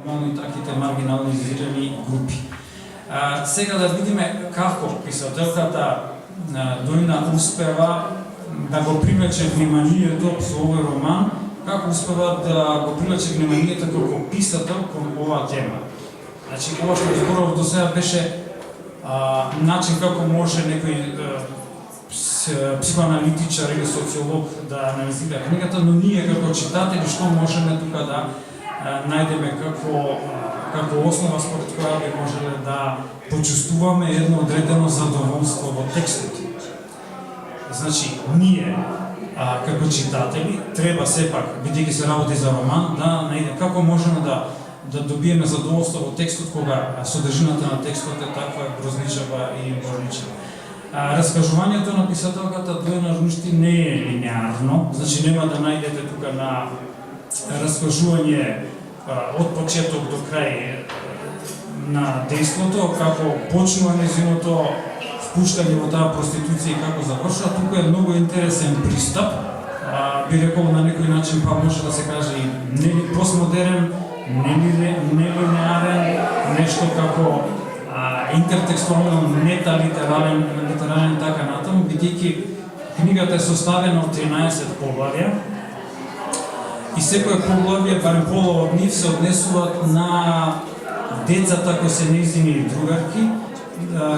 и таките маргинализирани групи. Сега да видиме како писателката Доина успева да го привлече вниманието со овој роман, како успева да го привлече вниманието како писател кон оваа тема. Значи, ова што зборував до сега беше начин како може некој психоаналитичар или социолог да анализира книгата, но ние како читатели што можеме тука да најдеме како основа според која би можеле да почувствуваме едно одредено задоволство во текстот. Значи, ние како читатели треба сепак, бидејќи се работи за роман, да најдеме како можеме да добиеме задоволство во текстот кога содржината на текстот е таква грозничава и болничава. Раскажувањето на писателката Доина Руншти не е линеарно, значи нема да најдете тука на раскажување од почеток до крај на дејството, како почнува нејзиното впуштање во таа проституција и како завршува. Тука е многу интересен пристап, би рекол на некој начин, па може да се каже и нели постмодерен, нелинеарен, нешто како интертекстуално, металитерален, така натаму, бидејќи книгата е составена од 13 поглавја и секој поглавје, барем пола од нив, се однесуваат на децата кои се нејзини другарки,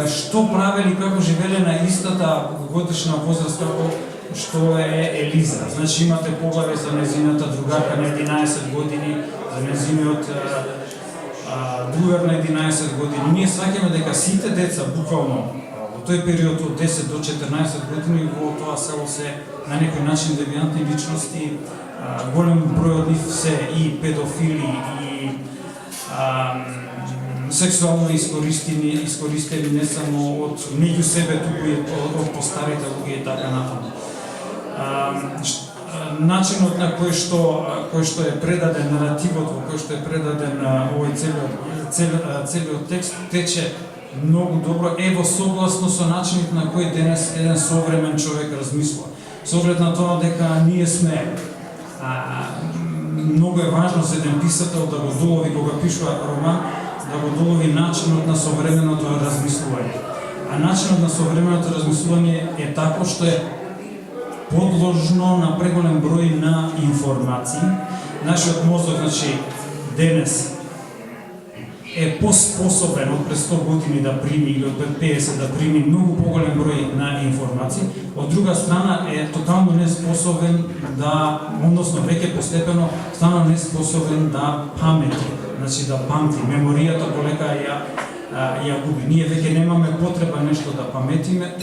што правели, како живеле на истата годишна возраст како што е Елиза. Значи имате поглавје за нејзината другарка на 11 години, за нејзиниот другар на 11 години. Ние сваќаме дека сите деца, буквално во тој период од 10 до 14 години, во тоа село се на некој начин девијантни личности, голем број од нив се и педофили и сексуално искористени не само од меѓу себе, туку и од постарите луѓе и така натаму. Начинот на кој што е предаден наративот, во кој што е предаден овој целиот текст тече многу добро, е во согласно со начинот на кој денес еден современ човек размислува. Со оглед на тоа дека ние сме многу е важно за еден писател да го долови кога пишува роман, да го долови начинот на современото размислување. А начинот на современото размислување е тако што е подложно на преголем број на информации. Нашиот мозок, значи, денес е поспособен од пред 100 години да прими или од пред 50 да прими многу поголем број на информации. Од друга страна е тотално неспособен да, односно веќе постепено стана неспособен да памети, значи да памти. Меморијата полека ја губи. Ние веќе немаме потреба нешто да паметиме,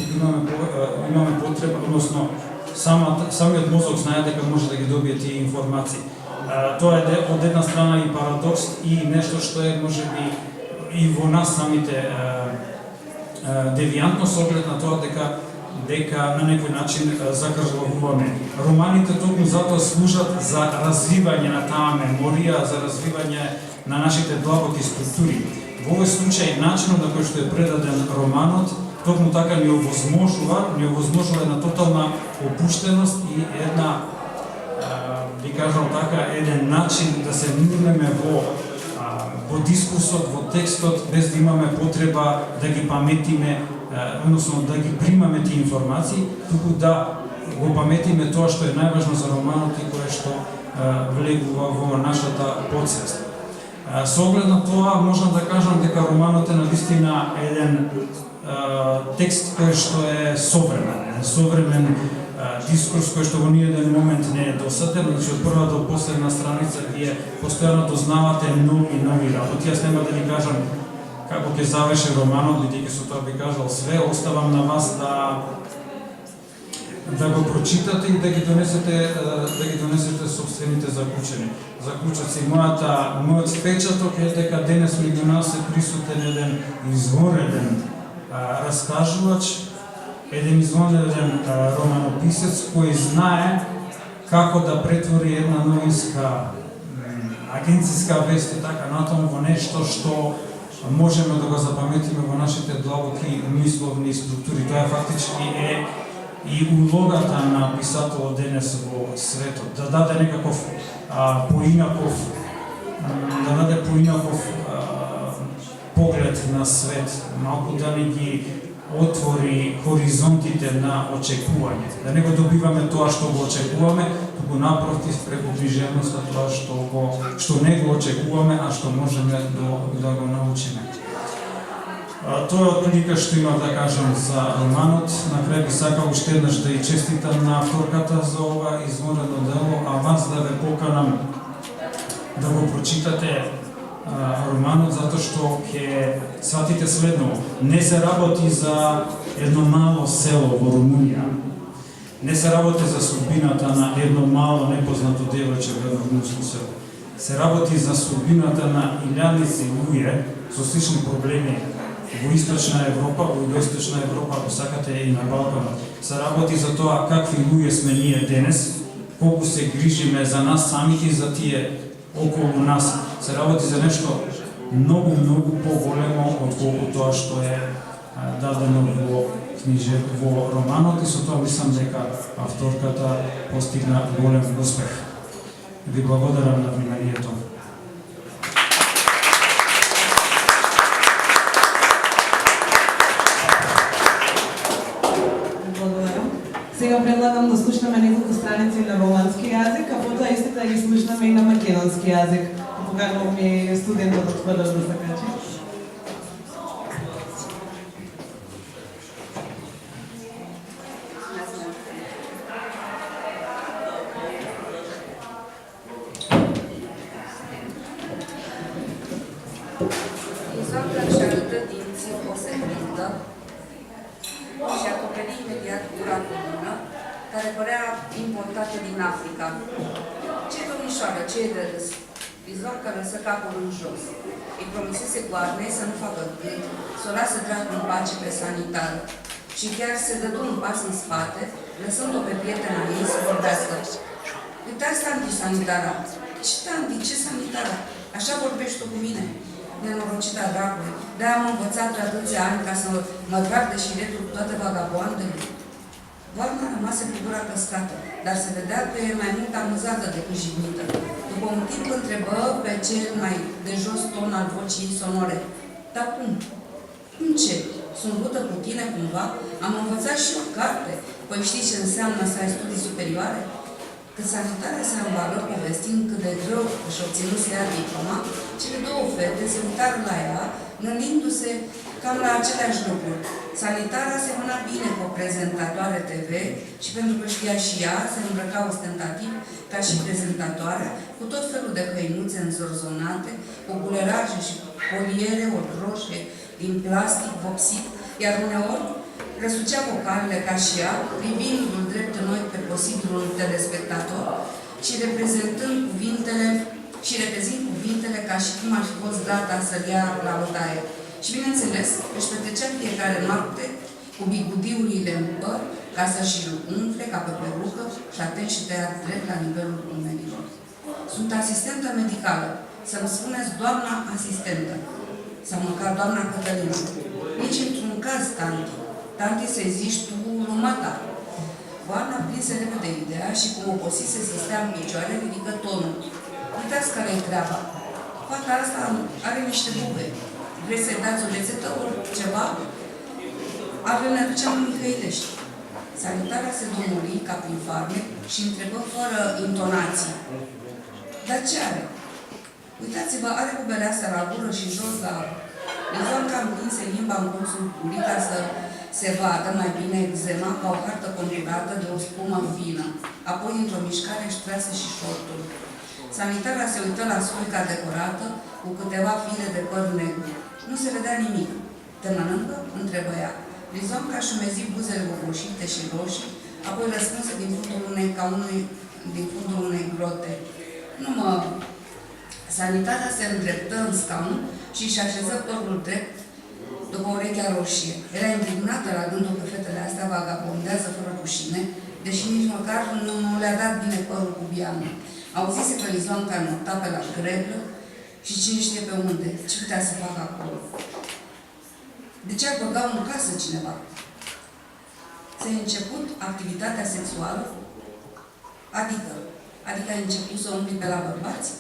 имаме потреба, односно самиот мозок знае дека може да ги добие тие информации. Тоа е од една страна и парадокс и нешто што е можеби и во нас самите девијантно со оглед на тоа дека на некој начин закрвавуваме. Романите токму затоа служат за развивање на таа меморија, за развивање на нашите длабоки структури. Во овој случај начинот на кој што е предаден романот токму така ни овозможува една тотална опуштеност и една, би кажал така, еден начин да се нурнеме во дискурсот, во текстот, без да имаме потреба да ги паметиме, односно да ги примаме тие информации, туку да го паметиме тоа што е најважно за романот и кое што влегува во нашата подсвест. Со оглед на тоа, можам да кажам дека романот е навистина еден текст кој што е современ дискурс кој што во ниеден момент не е досаден, значи од прва до последна страница вие постојано дознавате нови работи. Јас нема да ви кажам како ќе заврши романот, бидејќи со тоа би кажал све, оставам на вас да го прочитате и да ги донесете собствените заклучоци. Мојот впечаток е дека денес меѓу нас е присутен еден извореден раскажувач, еден извонреден романописец кој знае како да претвори една новинска агенцијска вест и така натаму во нешто што можеме да го запаметиме во нашите длабоки мисловни структури. Тоа фактички е и улогата на писателот денес во светот, да даде некаков поинаков да даде поинаков поглед на свет, малку да ни ги отвори хоризонтите на очекување. Да не го добиваме тоа што го очекуваме, туку напротив преку движеноста тоа што не го очекуваме, а што можеме да го научиме. Тоа е отприлика што имам да кажам за романот. На крај би сакал уште еднаш да и честитам на авторката за ова изморено дело, а вас да ве поканам да го прочитате романот, затоа што ќе сватите следно. Не се работи за едно мало село во Румунија. Не се работи за судбината на едно мало непознато девојче во едно румунско село. Се работи за судбината на илјадници луѓе со слични проблеми во Источна Европа, во Југоисточна Европа, ако сакате и на Балканот. Се работи за тоа какви луѓе сме ние денес, колку се грижиме за нас самите и за тие околу нас. Се работи за нешто многу поголемо отколку тоа што е дадено во романот, и со тоа мислам дека авторката постигна голем успех. Ви благодарам на вниманието. Сега предлагам да слушнеме неколку страници на романски јазик, а потоа истите да ги слушнеме и на македонски јазик. Поканувам ми студентот од ПД да се качи. Izolda își arătă dinții o secundă și acoperi imediat gura comună, care părea importată din Africa. Ce domnișoară, ce e de râs? Izolda lăsă capul în jos. Îi promisese Goarnei să nu facă gând, să o lasă dracu în pace pe sanitară. Și chiar se dădu un pas în spate, lăsând-o pe prietena ei să vorbească. Uitați, tanti, sanitara. Ce tanti, ce sanitara? Așa vorbești tu cu mine? Nenorocita dracului. De-aia am învățat atâția ani ca să mă trag de șiretul cu toate vagabondele. Goarna rămase cu gura căscată, dar se vedea că e mai mult amuzată decât jignită. După un timp întrebă pe cel mai de jos ton al vocii sonore. Dar cum? Cum ce? Sunt rută cu tine cumva? Am învățat și o carte. Păi știi ce înseamnă să ai studii superioare? Că sanitarea se ambală povestind cât de greu își obținut să ia diploma, cele două fete se uitară la ea, gândindu-se cam la aceleași lucruri. Sanitara semăna bine cu o prezentatoare TV și pentru că știa și ea, se îmbrăca ostentativ ca și prezentatoarea, cu tot felul de hăinuțe înzorzonate, cu guleraje și poliere ori roșie din plastic vopsit, iar uneori răsucea vocalele ca și ea, privindu-l drept în ochi pe posibilul telespectator și reprezint cuvintele ca și cum ar fi fost gata să-l ia la bătaie. Și bineînțeles, își petrecea fiecare noapte cu bigudiurile în păr ca să-și umfle ca pe perucă și atent și tăiat drept la nivelul umerilor. Sunt asistentă medicală. Să-mi spuneți doamna asistentă. Sau măcar doamna Cătălină. Nici într-un caz, tanti. Tanti să-i zici tu lumata. Oana prinse repede ideea și cum oposise să stea în picioare, ridică tonul. Uitați care-i treaba. Fata asta are niște bube. Vreți să-i dați o rețetă ori ceva? Avem ne ducem în Mihăilești. Sanitarea se domoli ca prin farmec și întrebă fără intonații. Dar ce are? Uitați-vă, are bubele astea la gură și jos la... Izolda împinse limba în cursul gurii ca să se vadă mai bine eczema ca o hartă conturată de o spumă fină. Apoi, într-o mișcare, își trase și șortul. Sanitara se uită la sculca decorată cu câteva fire de păr negru. Nu se vedea nimic. Te mănâncă? Întrebă ea. Lizonca își umezi buzele oboșite și roșii, apoi răspunse din fundul unei grote. Nu mă... Sanitara se îndreptă în scaun și își așeză părul drept după urechea roșie. Era indignată la gândul că fetele astea vagabondează fără rușine, deși nici măcar nu le-a dat bine părul cu biană. Auzise că Lizonca nota pe la greblă și cine știe pe unde, ce putea să facă acolo. De ce ar băga în casă cineva? Ți-ai început activitatea sexuală? Adică ai început să umbli pe la bărbați?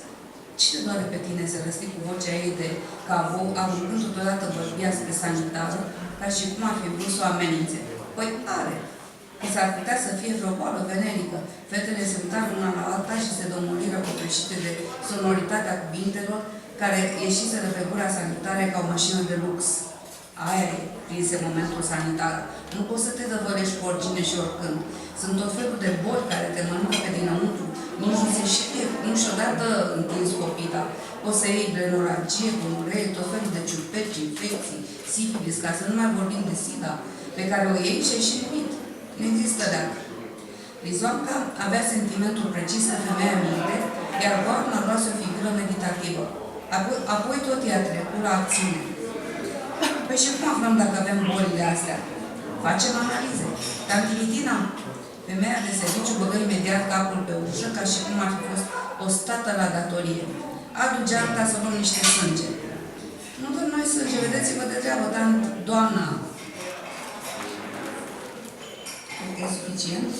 Ce te doare pe tine să răstii cu vocea ei de cavou, aruncând totodată bărbia spre sanitară, ca și cum ar fi vrut să o amenințe? Păi are. S-ar putea să fie vreo boală venerică. Fetele se uitau una la alta și se domoliră copleșite de sonoritatea cuvintelor care ieșiseră pe gura sanitare ca o mașină de lux. Aia e, prinse momentul sanitar. Nu poți să te dăvălești cu oricine și oricând. Sunt tot felul de boli care te mănâncă pe dinăuntru. Nici nu se știe, niciodată întins copita. Poți să iei blenorragie, gonoree, tot felul de ciupeci, infecții, sifilis, ca să nu mai vorbim de sida, pe care o iei și ai și numit. Nu există dacă. Lizoanca avea sentimentul precis că femeia minte, iar Goarna luase o figură meditativă. Apoi tot ea trecut la acțiune. Păi și cum aflăm dacă avem bolile astea? Facem analize. Tantivitina, femeia de serviciu băgă imediat capul pe ușă, ca și cum ar fi fost o stată la datorie. Adu geanta să luăm niște sânge. Nu dăm noi sânge, vedeți-vă de treabă, doamna. E suficient?